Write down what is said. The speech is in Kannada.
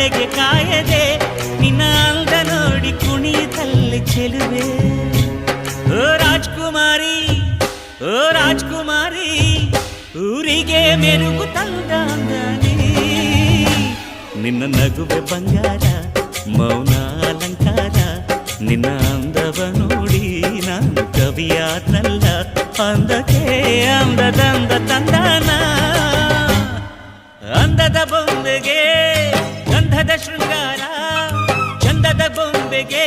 ಕಡೆಗೆ ಕಾಯದೆ ನಿನ್ನ ಅಂದ ನೋಡಿ ಕುಣಿತಲ್ಲಿ ಚೆಲುವೆ. ಓ ರಾಜ್ಕುಮಾರಿ, ಓ ರಾಜ್ಕುಮಾರಿ, ಊರಿಗೆ ಮೆರುಗು ತಂದ ಅಂದಾನೆ. ನಿನ್ನ ನಗುವೆ ಬಂಗಾರ, ಮೌನ ಅಲಂಕಾರ, ನಿನ್ನ ಅಂದವ ನೋಡಿ ನಾನು ಕವಿಯಾದ್ನಲ್ಲ. ಅಂದಕ್ಕೆ ಅಂದದಂದ ತಂದಾನ, ಅಂದದ ಬೊಂಬೆಗೆ ಗಂಧದ ಶೃಂಗಾರ, ಚಂದದ ಬೊಂಬೆಗೆ